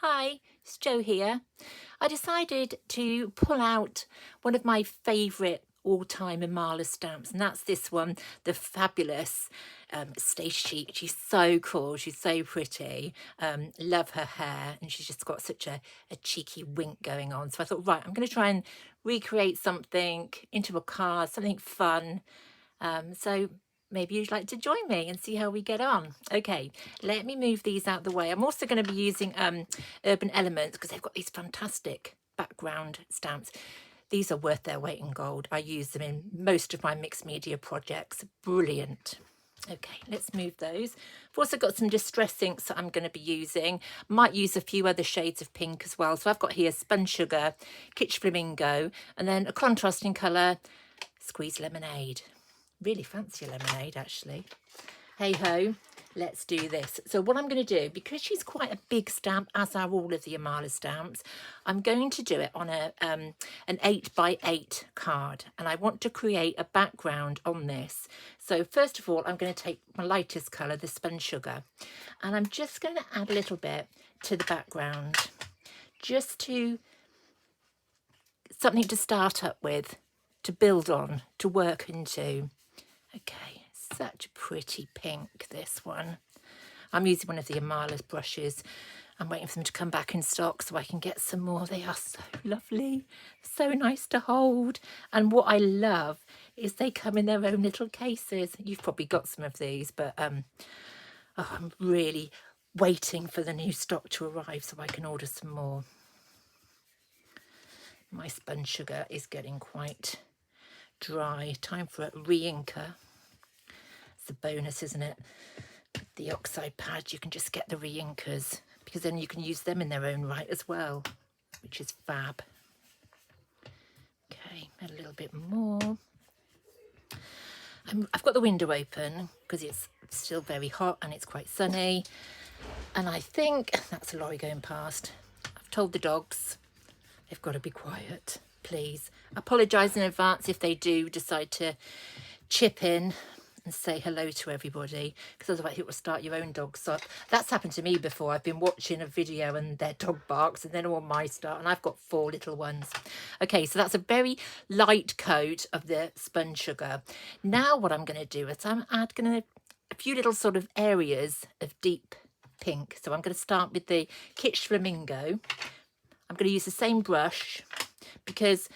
Hi, it's Jo here. I decided to pull out one of my favourite all-time Imala stamps, and that's this one, the fabulous Stacey Sheet. She's so cool, she's so pretty. Love her hair, and she's just got such a cheeky wink going on. So I thought, right, I'm going to try and recreate something into a card, something fun. So maybe you'd like to join me and see how we get on. Okay, let me move these out the way. I'm also going to be using Urban Elements because they've got these fantastic background stamps. These are worth their weight in gold. I use them in most of my mixed media projects. Brilliant. Okay, let's move those. I've also got some Distress inks that I'm going to be using. Might use a few other shades of pink as well. So I've got here Spun Sugar, Kitsch Flamingo, and then a contrasting colour, Squeeze Lemonade. Really fancy a lemonade, actually. Hey ho, let's do this. So what I'm going to do, because she's quite a big stamp, as are all of the Imala stamps, I'm going to do it on an 8x8 card, and I want to create a background on this. So first of all, I'm going to take my lightest colour, the Spun Sugar, and I'm just going to add a little bit to the background, just to something to start up with, to build on, to work into. Okay, such a pretty pink, this one. I'm using one of the Imala brushes. I'm waiting for them to come back in stock so I can get some more. They are so lovely, so nice to hold. And what I love is they come in their own little cases. You've probably got some of these, but oh, I'm really waiting for the new stock to arrive so I can order some more. My Spun Sugar is getting quite dry. Time for a re-inker. It's a bonus, isn't it? With the oxide pads, you can just get the re-inkers because then you can use them in their own right as well, which is fab. Okay, a little bit more. I've got the window open because it's still very hot and it's quite sunny. And I think that's a lorry going past. I've told the dogs they've got to be quiet, please. Apologise in advance if they do decide to chip in and say hello to everybody, because otherwise it will start your own dogs up. That's happened to me before. I've been watching a video and their dog barks and then all my start, and I've got 4 little ones. Okay, so that's a very light coat of the Spun Sugar. Now what I'm going to do is I'm adding a few little sort of areas of deep pink. So I'm going to start with the Kitsch Flamingo. I'm going to use the same brush because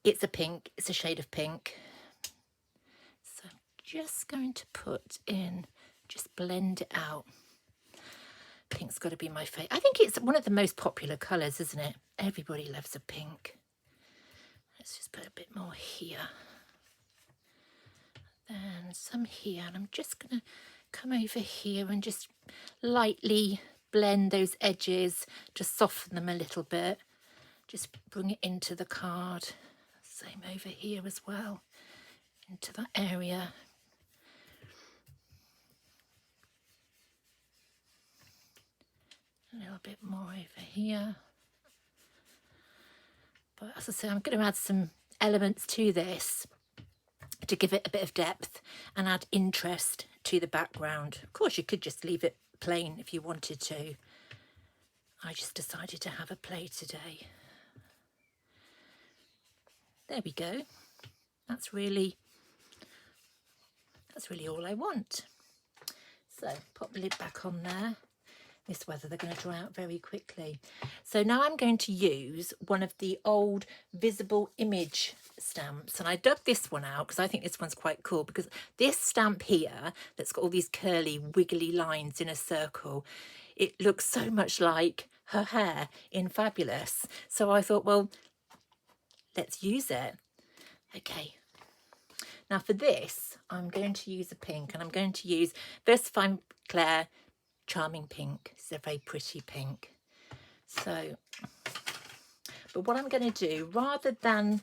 it's a pink, it's a shade of pink. So I'm just going to put in, just blend it out. Pink's got to be my favourite. I think it's one of the most popular colours, isn't it? Everybody loves a pink. Let's just put a bit more here. Then some here, and I'm just going to come over here and just lightly blend those edges to soften them a little bit. Just bring it into the card. Same over here as well, into that area. A little bit more over here. But as I say, I'm going to add some elements to this to give it a bit of depth and add interest to the background. Of course, you could just leave it plain if you wanted to. I just decided to have a play today. There we go. That's really all I want. So pop the lid back on there. This weather, they're going to dry out very quickly. So now I'm going to use one of the old visible image stamps, and I dug this one out because I think this one's quite cool, because this stamp here that's got all these curly wiggly lines in a circle, it looks so much like her hair in Fabulous. So I thought, well, let's use it. Okay, now for this I'm going to use a pink, and I'm going to use Versafine Claire Charming Pink. It's a very pretty pink. So, but what I'm going to do, rather than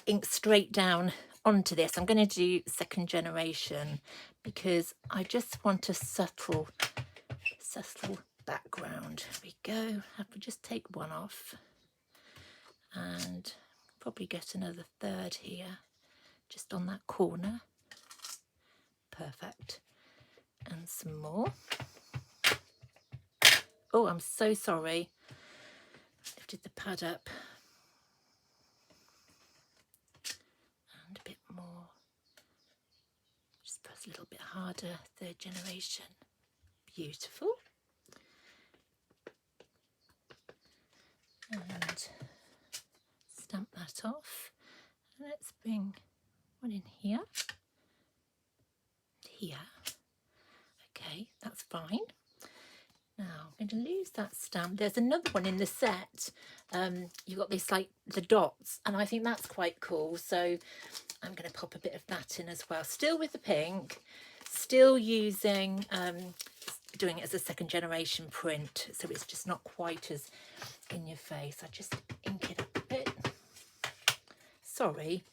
ink straight down onto this, I'm going to do Second Generation, because I just want a subtle background. There we go. I have to just take one off and probably get another third here, just on that corner. Perfect. And some more. Oh, I'm so sorry. Lifted the pad up. And a bit more. Just press a little bit harder. Third generation. Beautiful. And stamp that off. Let's bring one in here. Here. Okay, that's fine. Now I'm going to lose that stamp. There's another one in the set. You've got this like the dots, and I think that's quite cool. So I'm going to pop a bit of that in as well. Still with the pink, still using, doing it as a second generation print. So it's just not quite as in your face. I just ink it up a bit. Sorry,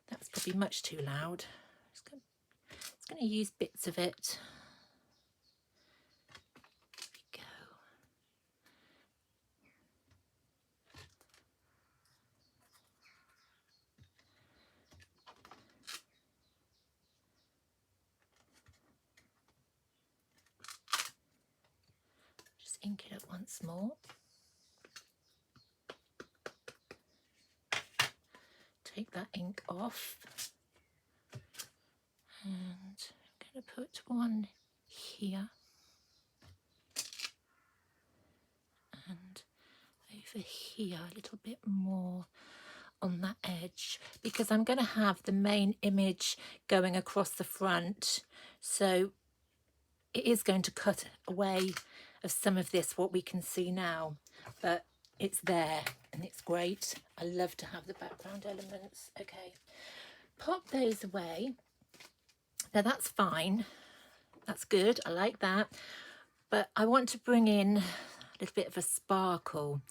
that's probably much too loud. Just going to use bits of it. Ink it up once more. Take that ink off. And I'm going to put one here. And over here a little bit more on that edge, because I'm going to have the main image going across the front. So it is going to cut away of some of this, what we can see now, but it's there and it's great. I love to have the background elements. Okay, pop those away. Now that's fine, that's good, I like that, but I want to bring in a little bit of a sparkle.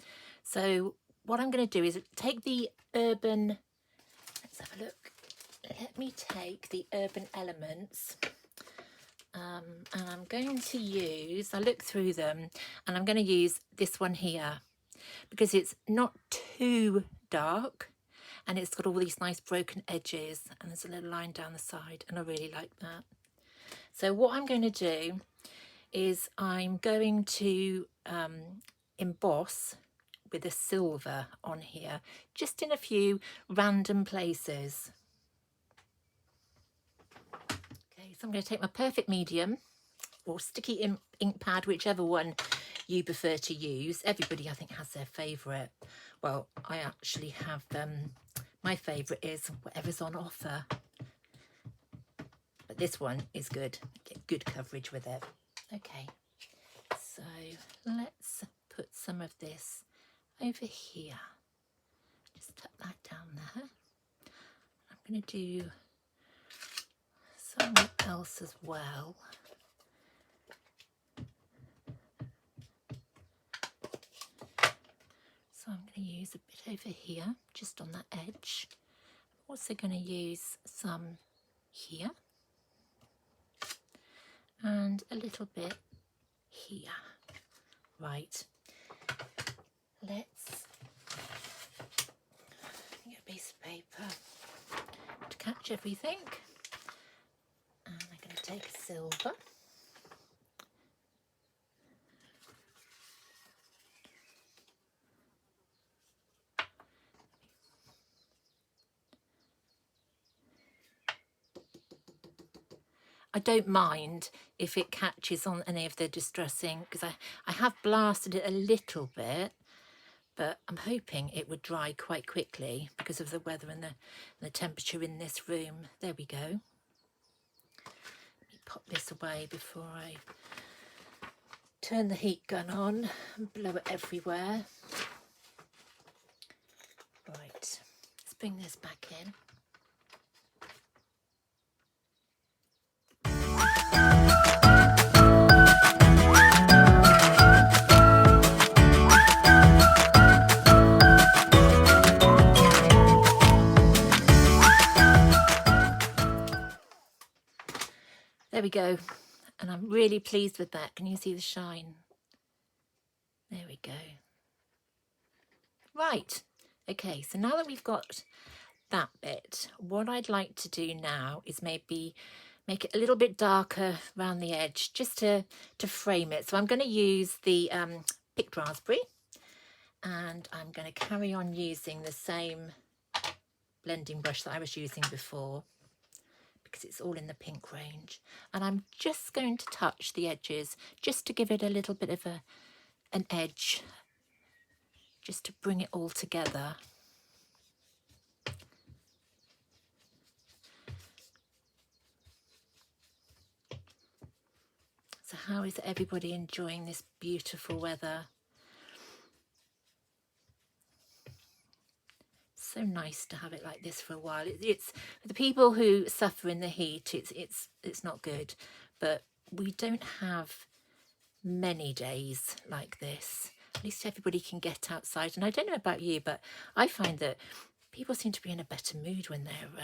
So what I'm going to do is take the urban, let's have a look, let me take the urban elements. And I'm going to use, I look through them, and I'm going to use this one here because it's not too dark and it's got all these nice broken edges and there's a little line down the side, and I really like that. So what I'm going to do is I'm going to emboss with a silver on here, just in a few random places. Okay, so I'm going to take my perfect medium or sticky ink pad, whichever one you prefer to use. Everybody, I think, has their favourite. Well, I actually have, my favourite is whatever's on offer. But this one is good. Get good coverage with it. Okay, so let's put some of this over here. Just tuck that down there. I'm going to do something else as well. So I'm going to use a bit over here, just on that edge. I'm also going to use some here. And a little bit here. Right. Let's get a piece of paper to catch everything. And I'm going to take a silver. I don't mind if it catches on any of the Distress ink, because I have blasted it a little bit, but I'm hoping it would dry quite quickly because of the weather and the temperature in this room. There we go. Let me pop this away before I turn the heat gun on and blow it everywhere. Right, let's bring this back in. There we go, and I'm really pleased with that. Can you see the shine? There we go. Right, okay, so now that we've got that bit, what I'd like to do now is maybe make it a little bit darker around the edge, just to frame it. So I'm going to use the picked raspberry, and I'm going to carry on using the same blending brush that I was using before because it's all in the pink range, and I'm just going to touch the edges just to give it a little bit of an edge, just to bring it all together. So how is everybody enjoying this beautiful weather? So nice to have it like this for a while. It's for the people who suffer in the heat, it's not good, but we don't have many days like this. At least everybody can get outside. And I don't know about you, but I find that people seem to be in a better mood when they're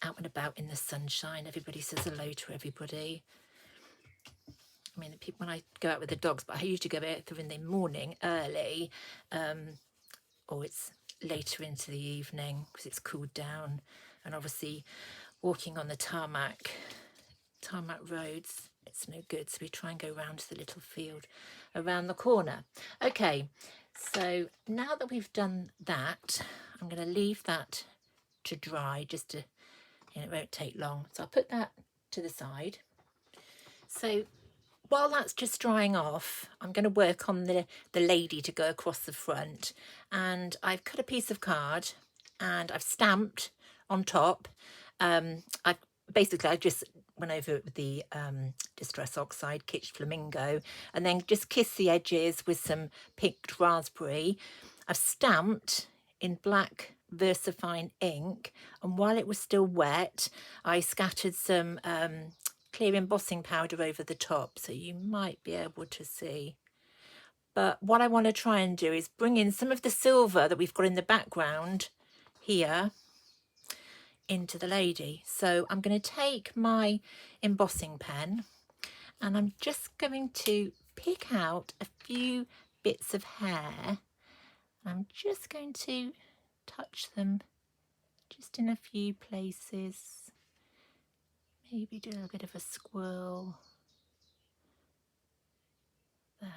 out and about in the sunshine. Everybody says hello to everybody. I mean, when I go out with the dogs, but I usually go out in the morning early, or it's later into the evening because it's cooled down. And obviously walking on the tarmac roads, it's no good, so we try and go round to the little field around the corner. Okay, so now that we've done that, I'm going to leave that to dry, just to, it won't take long, so I'll put that to the side. So while that's just drying off, I'm going to work on the lady to go across the front, and I've cut a piece of card and I've stamped on top. I just went over with the Distress Oxide Kitsch Flamingo, and then just kissed the edges with some pinked raspberry. I've stamped in black VersaFine ink, and while it was still wet, I scattered some clear embossing powder over the top, so you might be able to see. But what I want to try and do is bring in some of the silver that we've got in the background here into the lady. So I'm going to take my embossing pen and I'm just going to pick out a few bits of hair. I'm just going to touch them just in a few places. Maybe do a bit of a swirl there.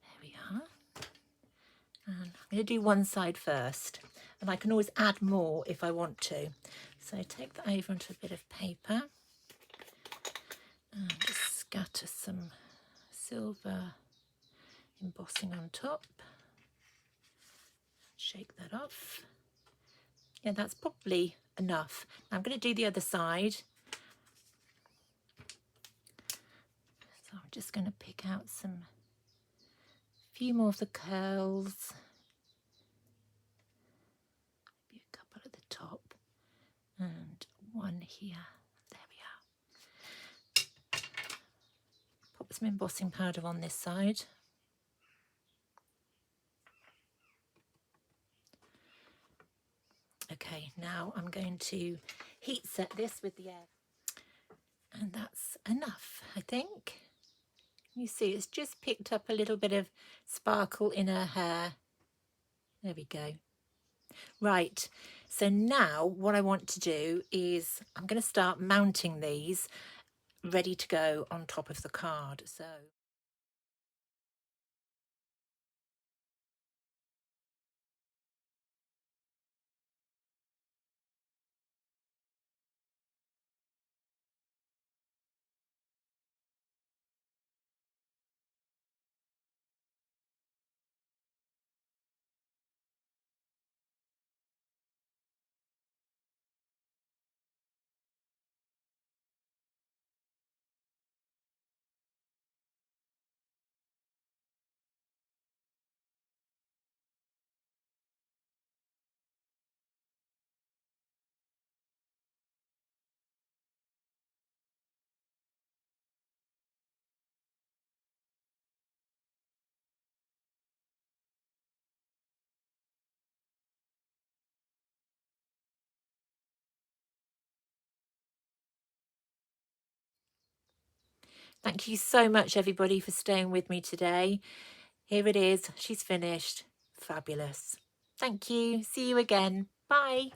There we are. And I'm going to do one side first, and I can always add more if I want to. So take that over onto a bit of paper and just scatter some silver embossing on top. Shake that off. Yeah, that's probably enough. Now I'm going to do the other side. So I'm just going to pick out a few more of the curls. Maybe a couple at the top and one here. There we are. Pop some embossing powder on this side. Okay, now I'm going to heat set this with the air. And that's enough, I think. You see, it's just picked up a little bit of sparkle in her hair. There we go. Right, so now what I want to do is I'm going to start mounting these ready to go on top of the card. So thank you so much, everybody, for staying with me today. Here it is. She's finished. Fabulous. Thank you. See you again. Bye.